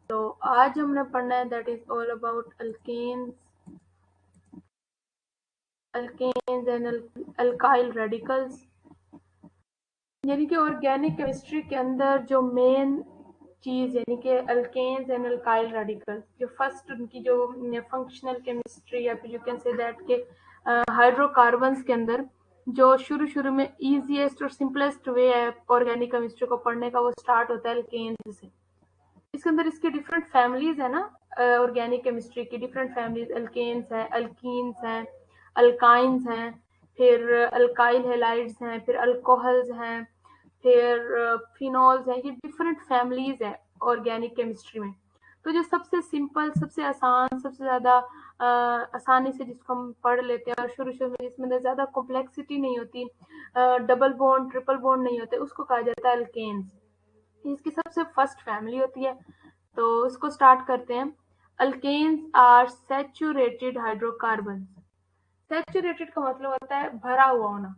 तो आज हमने पढ़ना है that is all about alkanes and alkyl radicals. यानी कि ऑर्गेनिक केमिस्ट्री के अंदर जो मेन चीज़ यानी कि अल्केन्स एंड अल्काइल रेडिकल्स, जो फर्स्ट उनकी जो फंक्शनल केमिस्ट्री या फिर यू कैन से दैट के हाइड्रोकार्बन्स के अंदर जो शुरू में ईजीएस्ट और सिंपलेस्ट वे है ऑर्गेनिक केमिस्ट्री को पढ़ने का, वो स्टार्ट होता है अल्केन्स से। इसके अंदर इसकी डिफरेंट फैमिलीज है ना, ऑर्गेनिक केमिस्ट्री की डिफरेंट फैमिलीज, अल्केन्स हैं, अल्कीन्स हैं, अल्काइंस हैं, फिर अल्काइल हैलाइड्स हैं, फिर अल्कोहल्स हैं, फिर फिनॉल्स हैं। ये डिफरेंट फैमिलीज हैं ऑर्गेनिक केमिस्ट्री में। तो जो सबसे सिंपल, सबसे आसान, सबसे ज्यादा आसानी से जिसको हम पढ़ लेते हैं और शुरू में जिसमें ज्यादा कॉम्प्लेक्सिटी नहीं होती, डबल बॉन्ड ट्रिपल बॉन्ड नहीं होते, उसको कहा जाता है अल्केन्स। इसकी सबसे फर्स्ट फैमिली होती है, तो इसको स्टार्ट करते हैं। Alkanes are saturated hydrocarbon. Saturated का मतलब होता है भरा हुआ होना।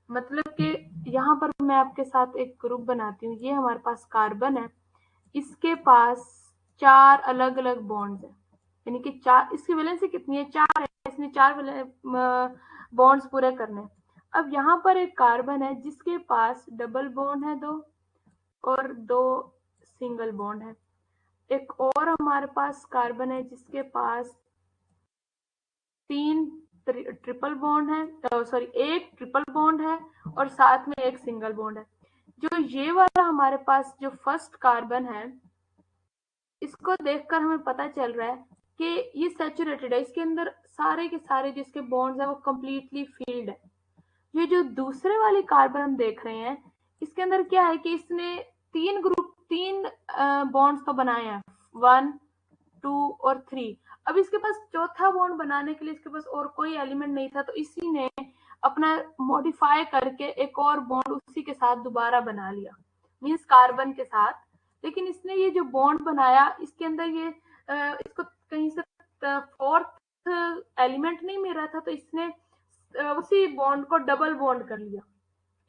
मतलब कि यहाँ पर मैं आपके साथ एक ग्रुप बनाती हूँ, ये हमारे पास कार्बन है, इसके पास 4 अलग अलग बॉन्ड्स है, यानी कि 4, इसकी वैलेंसी कितनी है, 4 है, इसने 4 बॉन्ड्स पूरे करने। अब यहाँ पर एक कार्बन है जिसके पास डबल बॉन्ड है 2 और 2 सिंगल बॉन्ड है। एक और हमारे पास कार्बन है जिसके पास 3 ट्रिपल बॉन्ड है, सॉरी 1 ट्रिपल बॉन्ड है और साथ में 1 सिंगल बॉन्ड है। जो ये वाला हमारे पास जो फर्स्ट कार्बन है, इसको देखकर हमें पता चल रहा है कि ये सैचुरेटेड है, इसके अंदर सारे के सारे जिसके बॉन्ड्स है वो कंप्लीटली फील्ड है। ये जो दूसरे वाली कार्बन हम देख रहे हैं, इसके अंदर क्या है कि इसने 3 बॉन्ड्स तो बनाए हैं, 1, 2 और 3। अब इसके पास चौथा बॉन्ड बनाने के लिए इसके पास और कोई एलिमेंट नहीं था, तो इसी ने अपना मॉडिफाई करके एक और बॉन्ड उसी के साथ दोबारा बना लिया, मीन्स कार्बन के साथ। लेकिन इसने ये जो बॉन्ड बनाया, इसके अंदर ये इसको कहीं से फोर्थ एलिमेंट नहीं मिल रहा था, तो इसने उसी बॉन्ड को डबल बॉन्ड कर लिया।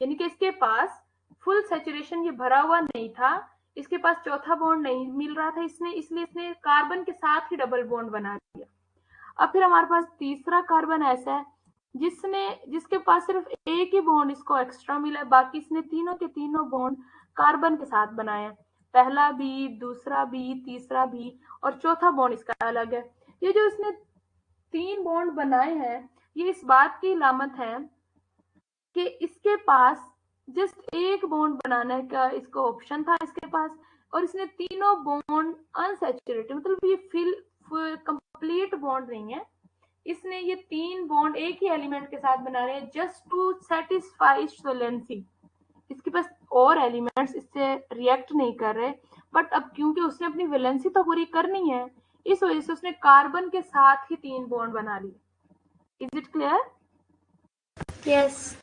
यानी कि इसके पास फुल सैचुरेशन ये भरा हुआ नहीं था, इसके पास चौथा बॉन्ड नहीं मिल रहा था, इसलिए इसने कार्बन के साथ ही डबल बॉन्ड बना दिया। अब फिर हमारे पास तीसरा कार्बन ऐसा है जिसके पास सिर्फ एक ही बॉन्ड इसको एक्स्ट्रा मिला है, बाकी इसने तीनों के तीनों बॉन्ड कार्बन के साथ बनाए हैं, पहला भी, दूसरा भी, तीसरा भी, और चौथा बॉन्ड इसका अलग है। ये जो इसने 3 बॉन्ड बनाए हैं, ये इस बात की अलामत है कि इसके पास जस्ट एक बॉन्ड बनाने का इसको ऑप्शन था इसके पास, और इसने तीनों बॉन्ड अनसैचुरेटेड, मतलब ये फिल कंप्लीट बॉन्ड नहीं है, इसने ये 3 बॉन्ड एक ही एलिमेंट के साथ बना रहे हैं जस्ट टू सेटिस्फाई वैलेंसी। इसके पास और एलिमेंट्स इससे रिएक्ट नहीं कर रहे, बट अब क्योंकि उसने अपनी वैलेंसी तो पूरी करनी है, इस वजह से उसने कार्बन के साथ ही 3 बॉन्ड बना लिए। Is it clear? Yes.